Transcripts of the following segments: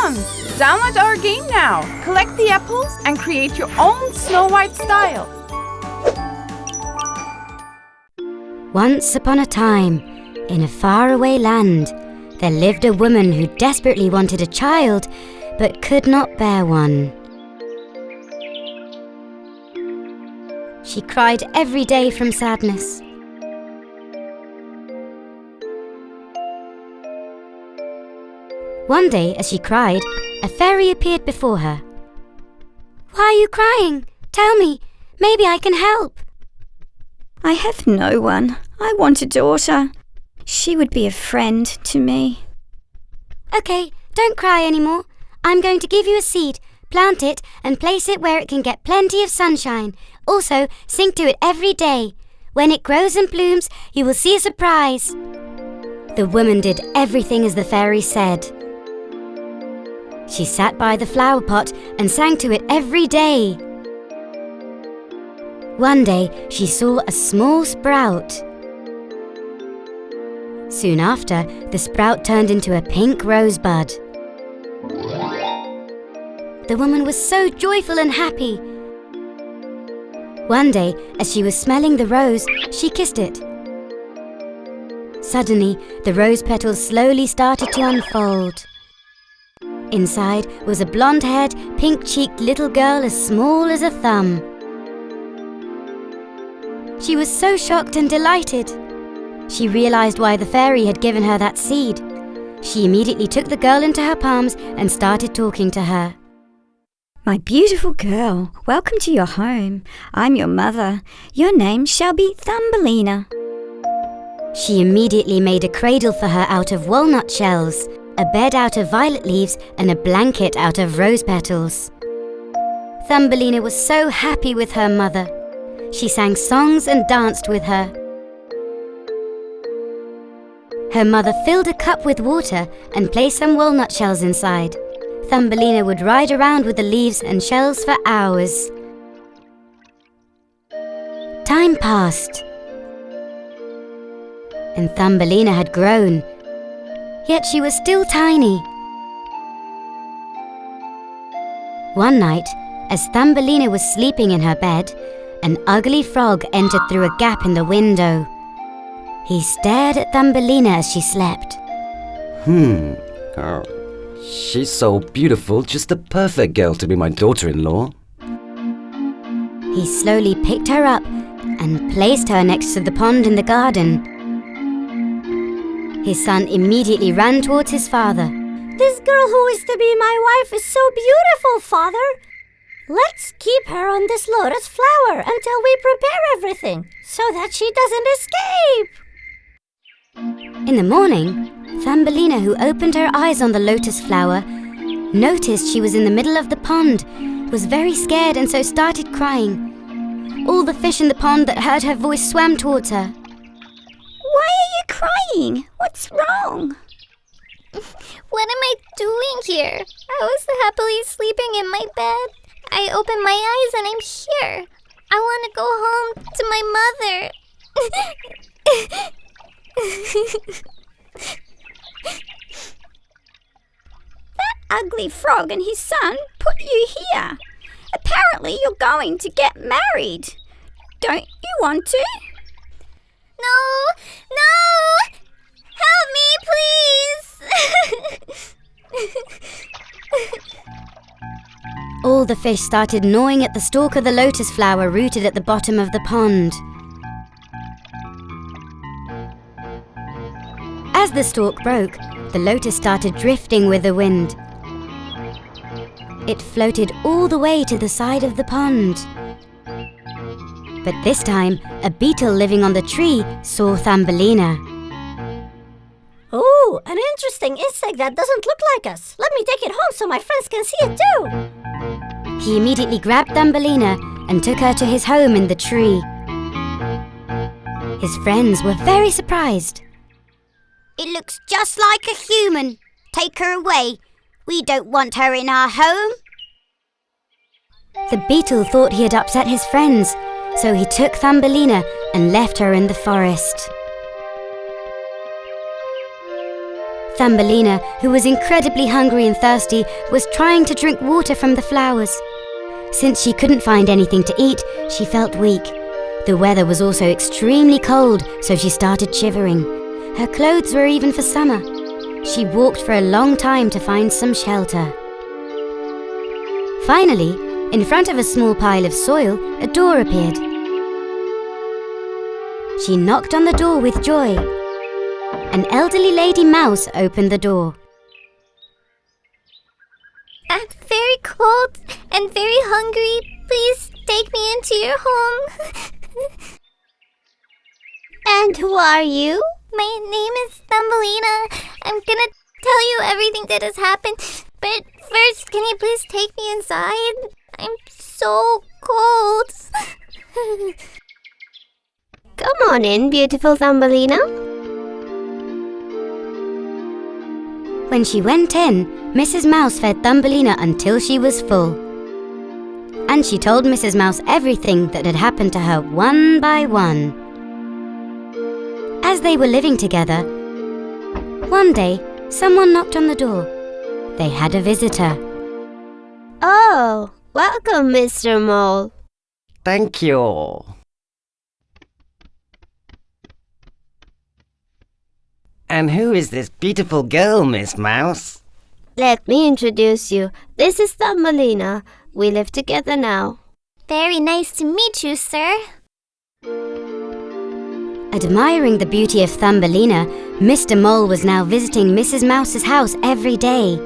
fun! Download our game now. Collect the apples and create your own Snow White style. Once upon a time, in a faraway land, there lived a woman who desperately wanted a child, but could not bear one. She cried every day from sadness. One day, as she cried, a fairy appeared before her. "Why are you crying? Tell me, maybe I can help." "I have no one. I want a daughter. She would be a friend to me." "Okay, don't cry anymore. I'm going to give you a seed, plant it and place it where it can get plenty of sunshine. Also, sing to it every day. When it grows and blooms, you will see a surprise." The woman did everything as the fairy said. She sat by the flower pot and sang to it every day. One day, she saw a small sprout. Soon after, the sprout turned into a pink rosebud. The woman was so joyful and happy. One day, as she was smelling the rose, she kissed it. Suddenly, the rose petals slowly started to unfold. Inside was a blonde-haired, pink-cheeked little girl as small as a thumb. She was so shocked and delighted. She realized why the fairy had given her that seed. She immediately took the girl into her palms and started talking to her. "My beautiful girl, welcome to your home. I'm your mother. Your name shall be Thumbelina." She immediately made a cradle for her out of walnut shells, a bed out of violet leaves, and a blanket out of rose petals. Thumbelina was so happy with her mother. She sang songs and danced with her. Her mother filled a cup with water and placed some walnut shells inside. Thumbelina would ride around with the leaves and shells for hours. Time passed, and Thumbelina had grown, yet she was still tiny. One night, as Thumbelina was sleeping in her bed, an ugly frog entered through a gap in the window. He stared at Thumbelina as she slept. She's so beautiful, just the perfect girl to be my daughter-in-law. He slowly picked her up and placed her next to the pond in the garden. His son immediately ran towards his father. "This girl who is to be my wife is so beautiful, father. Let's keep her on this lotus flower until we prepare everything so that she doesn't escape." In the morning, Thumbelina, who opened her eyes on the lotus flower, noticed she was in the middle of the pond, was very scared and so started crying. All the fish in the pond that heard her voice swam towards her. "Why are you crying? What's wrong?" "What am I doing here? I was happily sleeping in my bed. I opened my eyes and I'm here. I want to go home to my mother." "That ugly frog and his son put you here. Apparently you're going to get married. Don't you want to?" No! No! Help me, please! All the fish started gnawing at the stalk of the lotus flower rooted at the bottom of the pond. As the stalk broke, the lotus started drifting with the wind. It floated all the way to the side of the pond. But this time, a beetle living on the tree saw Thumbelina. "Oh, an interesting insect that doesn't look like us. Let me take it home so my friends can see it too." He immediately grabbed Thumbelina and took her to his home in the tree. His friends were very surprised. "It looks just like a human. Take her away. We don't want her in our home." The beetle thought he had upset his friends, so he took Thumbelina and left her in the forest. Thumbelina, who was incredibly hungry and thirsty, was trying to drink water from the flowers. Since she couldn't find anything to eat, she felt weak. The weather was also extremely cold, so she started shivering. Her clothes were even for summer. She walked for a long time to find some shelter. Finally, in front of a small pile of soil, a door appeared. She knocked on the door with joy. An elderly lady mouse opened the door. I'm very cold and very hungry. Please take me into your home. And who are you? My name is Thumbelina. I'm gonna tell you everything that has happened. But first, can you please take me inside? I'm so cold. Come on in, beautiful Thumbelina. When she went in, Mrs. Mouse fed Thumbelina until she was full. And she told Mrs. Mouse everything that had happened to her one by one. As they were living together, one day, someone knocked on the door. They had a visitor. Oh, welcome, Mr. Mole. Thank you. And who is this beautiful girl, Miss Mouse? Let me introduce you. This is Thumbelina. We live together now. Very nice to meet you, sir. Admiring the beauty of Thumbelina, Mr. Mole was now visiting Mrs. Mouse's house every day.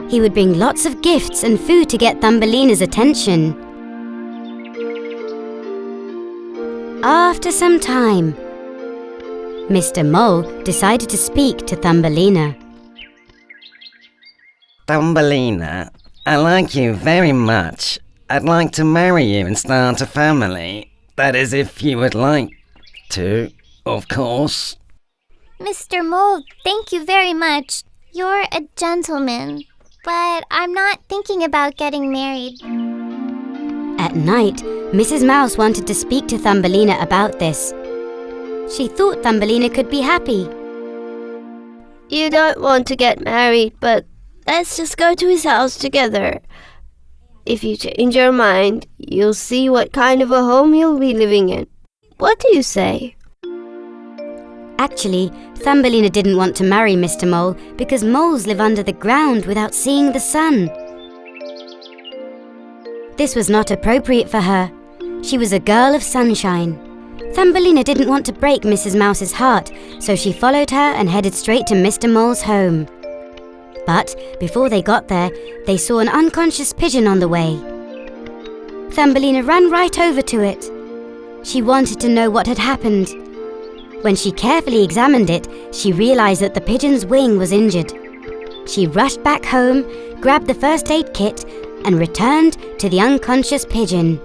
He would bring lots of gifts and food to get Thumbelina's attention. After some time, Mr. Mole decided to speak to Thumbelina. Thumbelina, I like you very much. I'd like to marry you and start a family. That is, if you would like to, of course. Mr. Mole, thank you very much. You're a gentleman. But I'm not thinking about getting married. At night, Mrs. Mouse wanted to speak to Thumbelina about this. She thought Thumbelina could be happy. You don't want to get married, but let's just go to his house together. If you change your mind, you'll see what kind of a home you'll be living in. What do you say? Actually, Thumbelina didn't want to marry Mr. Mole because moles live under the ground without seeing the sun. This was not appropriate for her. She was a girl of sunshine. Thumbelina didn't want to break Mrs. Mouse's heart, so she followed her and headed straight to Mr. Mole's home. But before they got there, they saw an unconscious pigeon on the way. Thumbelina ran right over to it. She wanted to know what had happened. When she carefully examined it, she realized that the pigeon's wing was injured. She rushed back home, grabbed the first aid kit, and returned to the unconscious pigeon.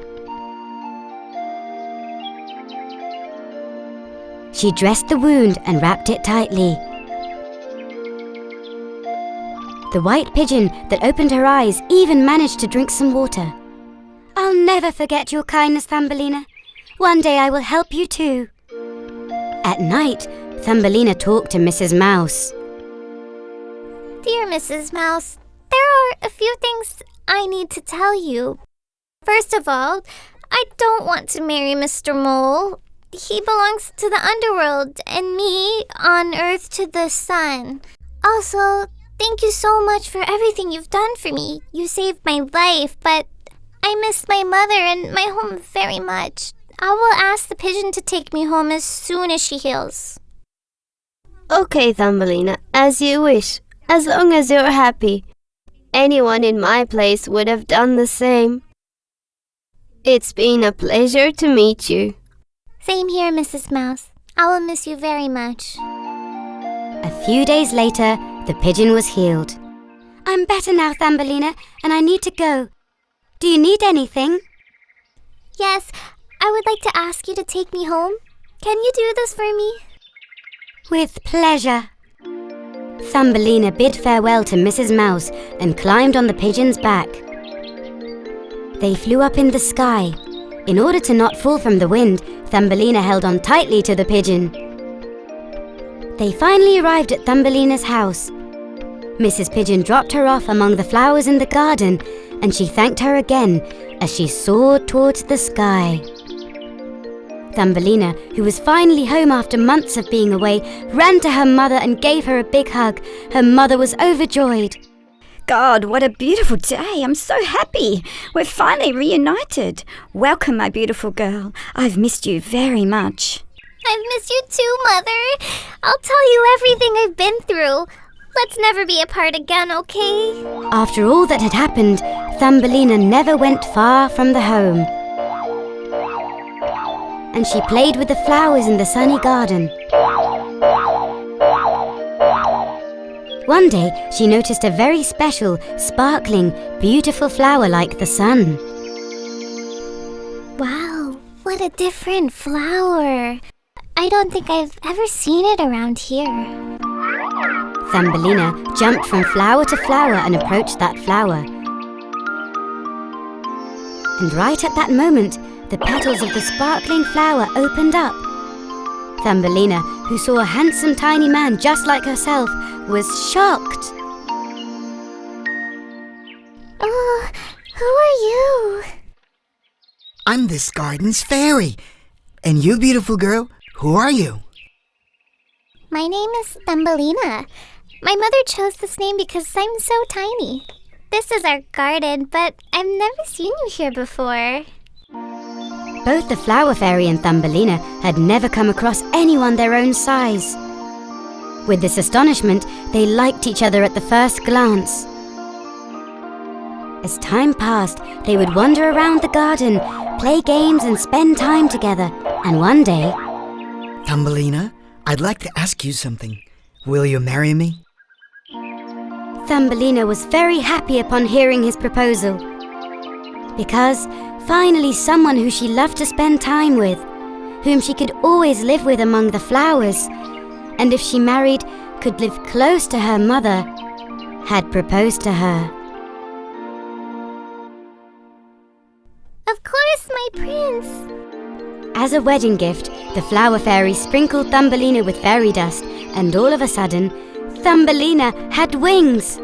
She dressed the wound and wrapped it tightly. The white pigeon that opened her eyes even managed to drink some water. "I'll never forget your kindness, Thumbelina. One day I will help you too." At night, Thumbelina talked to Mrs. Mouse. Dear Mrs. Mouse, there are a few things I need to tell you. First of all, I don't want to marry Mr. Mole. He belongs to the underworld and me on Earth to the sun. Also, thank you so much for everything you've done for me. You saved my life, but I miss my mother and my home very much. I will ask the pigeon to take me home as soon as she heals. Okay, Thumbelina, as you wish, as long as you're happy. Anyone in my place would have done the same. It's been a pleasure to meet you. Same here, Mrs. Mouse. I will miss you very much. A few days later, the pigeon was healed. "I'm better now, Thumbelina, and I need to go. Do you need anything?" Yes, I would like to ask you to take me home. Can you do this for me? With pleasure. Thumbelina bid farewell to Mrs. Mouse and climbed on the pigeon's back. They flew up in the sky. In order to not fall from the wind, Thumbelina held on tightly to the pigeon. They finally arrived at Thumbelina's house. Mrs. Pigeon dropped her off among the flowers in the garden, and she thanked her again as she soared towards the sky. Thumbelina, who was finally home after months of being away, ran to her mother and gave her a big hug. Her mother was overjoyed. God, what a beautiful day. I'm so happy. We're finally reunited. Welcome, my beautiful girl. I've missed you very much. I've missed you too, Mother. I'll tell you everything I've been through. Let's never be apart again, okay? After all that had happened, Thumbelina never went far from the home. And she played with the flowers in the sunny garden. One day, she noticed a very special, sparkling, beautiful flower like the sun. Wow, what a different flower. I don't think I've ever seen it around here. Thumbelina jumped from flower to flower and approached that flower. And right at that moment, the petals of the sparkling flower opened up. Thumbelina, who saw a handsome tiny man just like herself, was shocked. Oh, who are you? I'm this garden's fairy. And you, beautiful girl, who are you? My name is Thumbelina. My mother chose this name because I'm so tiny. This is our garden, but I've never seen you here before. Both the flower fairy and Thumbelina had never come across anyone their own size. With this astonishment, they liked each other at the first glance. As time passed, they would wander around the garden, play games and spend time together. And one day... Thumbelina, I'd like to ask you something. Will you marry me? Thumbelina was very happy upon hearing his proposal. Because finally someone who she loved to spend time with, whom she could always live with among the flowers, and if she married, could live close to her mother, had proposed to her. Of course, my prince. As a wedding gift, the flower fairy sprinkled Thumbelina with fairy dust, and all of a sudden, Thumbelina had wings.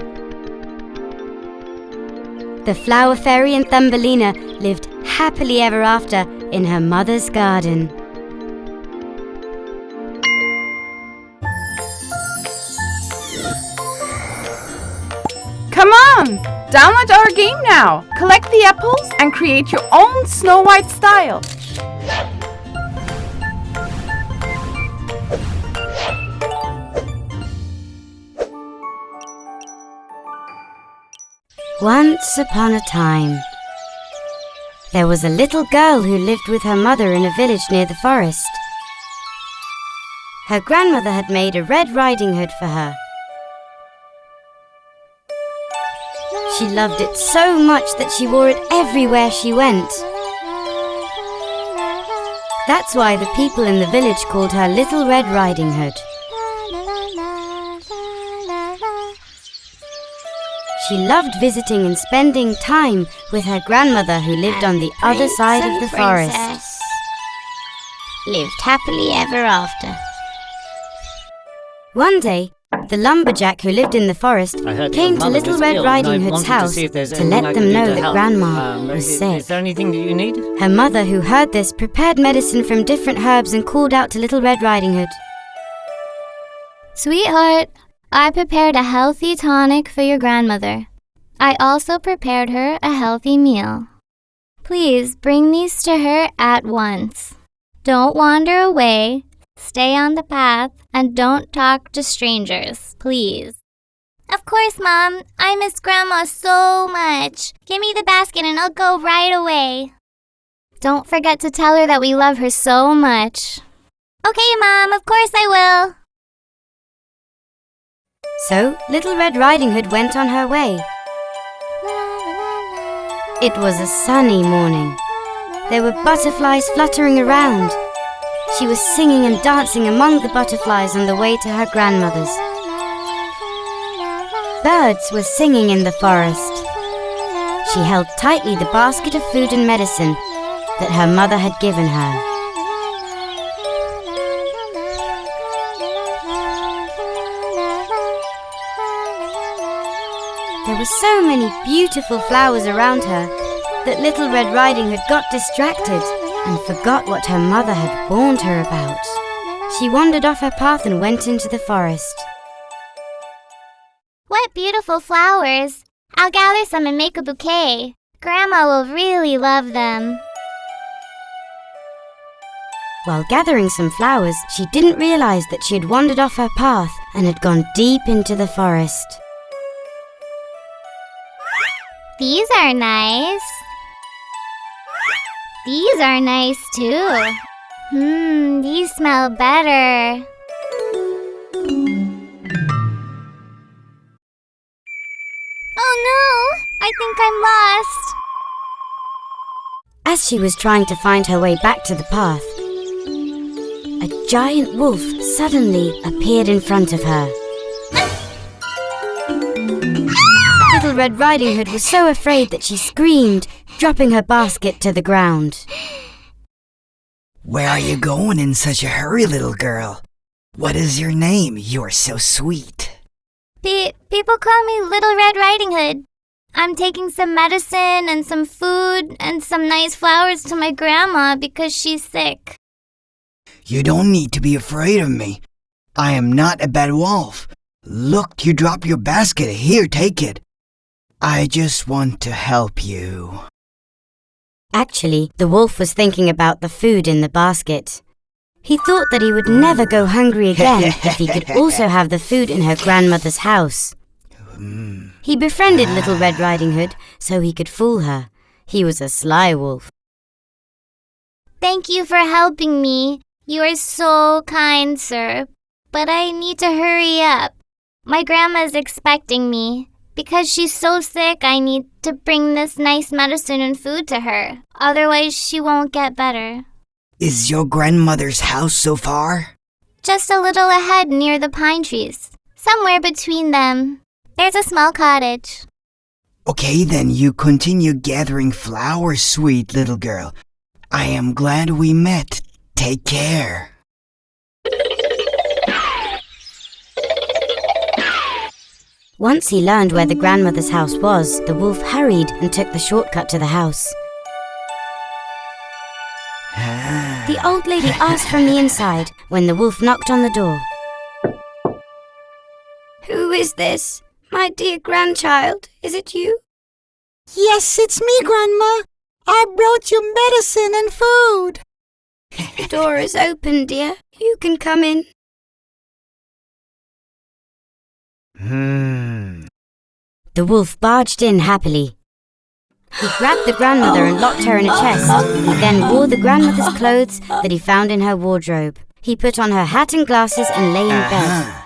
The flower fairy and Thumbelina lived happily ever after in her mother's garden. Come on! Download our game now! Collect the apples and create your own Snow White style. Once upon a time, there was a little girl who lived with her mother in a village near the forest. Her grandmother had made a Red Riding Hood for her. She loved it so much that she wore it everywhere she went. That's why the people in the village called her Little Red Riding Hood. She loved visiting and spending time with her grandmother who lived on the other side of the forest. Lived happily ever after. One day, the lumberjack who lived in the forest came to Little Red Riding Hood's house to let them know that Grandma was sick. Is there anything that you need? Her mother, who heard this, prepared medicine from different herbs and called out to Little Red Riding Hood. Sweetheart, I prepared a healthy tonic for your grandmother. I also prepared her a healthy meal. Please bring these to her at once. Don't wander away. Stay on the path and don't talk to strangers, please. Of course, Mom. I miss Grandma so much. Give me the basket and I'll go right away. Don't forget to tell her that we love her so much. Okay, Mom. Of course I will. So, Little Red Riding Hood went on her way. It was a sunny morning. There were butterflies fluttering around. She was singing and dancing among the butterflies on the way to her grandmother's. Birds were singing in the forest. She held tightly the basket of food and medicine that her mother had given her. There were so many beautiful flowers around her that Little Red Riding Hood got distracted and forgot what her mother had warned her about. She wandered off her path and went into the forest. What beautiful flowers! I'll gather some and make a bouquet. Grandma will really love them. While gathering some flowers, she didn't realize that she had wandered off her path and had gone deep into the forest. These are nice. These are nice too. These smell better. Oh no! I think I'm lost. As she was trying to find her way back to the path, a giant wolf suddenly appeared in front of her. Little Red Riding Hood was so afraid that she screamed, dropping her basket to the ground. Where are you going in such a hurry, little girl? What is your name? You are so sweet. People call me Little Red Riding Hood. I'm taking some medicine and some food and some nice flowers to my grandma because she's sick. You don't need to be afraid of me. I am not a bad wolf. Look, you dropped your basket. Here, take it. I just want to help you. Actually, the wolf was thinking about the food in the basket. He thought that he would never go hungry again if he could also have the food in her grandmother's house. He befriended Little Red Riding Hood so he could fool her. He was a sly wolf. Thank you for helping me. You are so kind, sir. But I need to hurry up. My grandma's expecting me. Because she's so sick, I need to bring this nice medicine and food to her. Otherwise, she won't get better. Is your grandmother's house so far? Just a little ahead near the pine trees. Somewhere between them. There's a small cottage. Okay, then you continue gathering flowers, sweet little girl. I am glad we met. Take care. Once he learned where the grandmother's house was, the wolf hurried and took the shortcut to the house. The old lady asked from the inside when the wolf knocked on the door. "Who is this? My dear grandchild, is it you?" Yes, it's me, Grandma. I brought you medicine and food. "The door is open, dear. You can come in." The wolf barged in happily. He grabbed the grandmother and locked her in a chest. He then wore the grandmother's clothes that he found in her wardrobe. He put on her hat and glasses and lay in bed.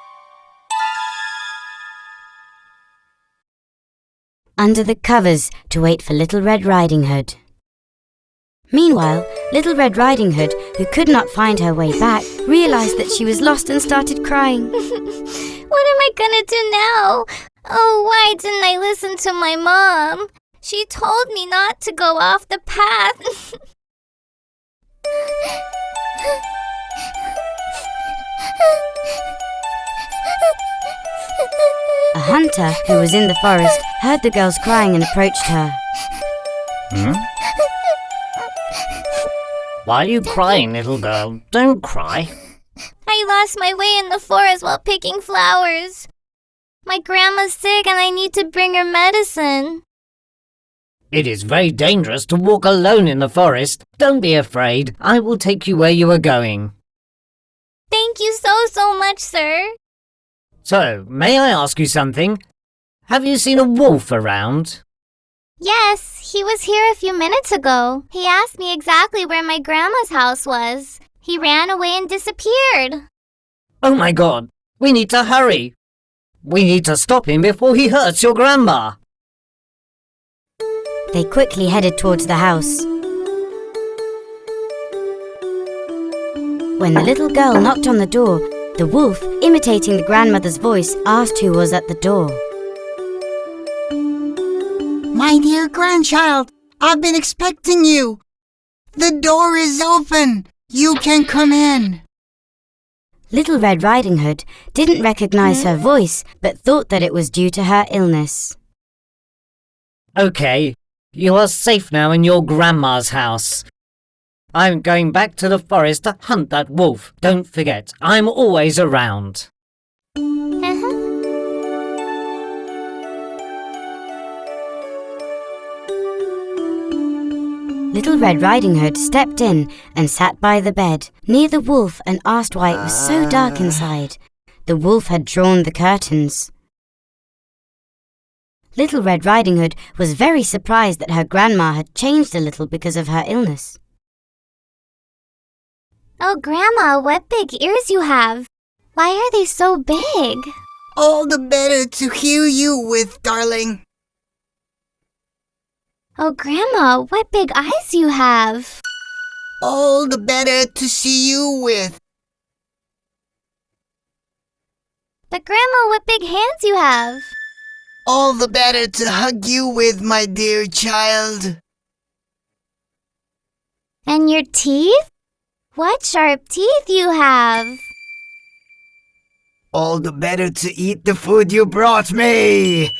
Under the covers to wait for Little Red Riding Hood. Meanwhile, Little Red Riding Hood, who could not find her way back, realized that she was lost and started crying. What am I gonna do now? Oh, why didn't I listen to my mom? She told me not to go off the path. A hunter who was in the forest heard the girls crying and approached her. Why are you crying, little girl? Don't cry. I lost my way in the forest while picking flowers. My grandma's sick and I need to bring her medicine. It is very dangerous to walk alone in the forest. Don't be afraid. I will take you where you are going. Thank you so much, sir. So, may I ask you something? Have you seen a wolf around? Yes, he was here a few minutes ago. He asked me exactly where my grandma's house was. He ran away and disappeared. Oh my God, we need to hurry. We need to stop him before he hurts your grandma. They quickly headed towards the house. When the little girl knocked on the door, the wolf, imitating the grandmother's voice, asked who was at the door. My dear grandchild, I've been expecting you. The door is open. You can come in. Little Red Riding Hood didn't recognize her voice, but thought that it was due to her illness. Okay, you are safe now in your grandma's house. I'm going back to the forest to hunt that wolf. Don't forget, I'm always around. Little Red Riding Hood stepped in and sat by the bed near the wolf and asked why it was so dark inside. The wolf had drawn the curtains. Little Red Riding Hood was very surprised that her grandma had changed a little because of her illness. Oh, Grandma, what big ears you have. Why are they so big? All the better to hear you with, darling. Oh, Grandma, what big eyes you have. All the better to see you with. But Grandma, what big hands you have. All the better to hug you with, my dear child. And your teeth? What sharp teeth you have. All the better to eat the food you brought me.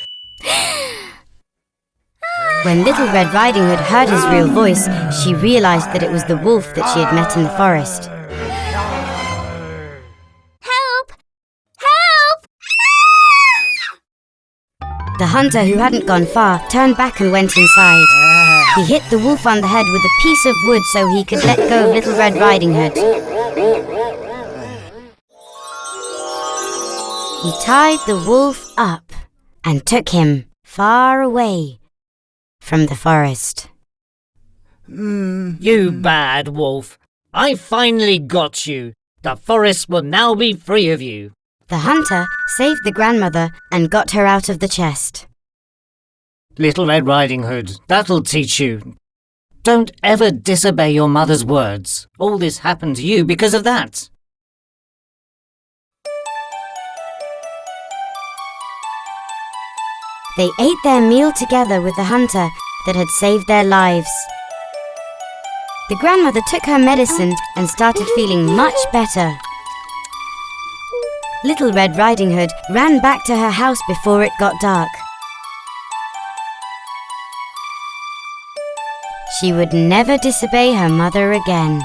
When Little Red Riding Hood heard his real voice, she realized that it was the wolf that she had met in the forest. Help! Help! The hunter, who hadn't gone far, turned back and went inside. He hit the wolf on the head with a piece of wood so he could let go of Little Red Riding Hood. He tied the wolf up and took him far away from the forest. You bad wolf. I finally got you. The forest will now be free of you. The hunter saved the grandmother and got her out of the chest. Little Red Riding Hood, that'll teach you. Don't ever disobey your mother's words. All this happened to you because of that. They ate their meal together with the hunter that had saved their lives. The grandmother took her medicine and started feeling much better. Little Red Riding Hood ran back to her house before it got dark. She would never disobey her mother again.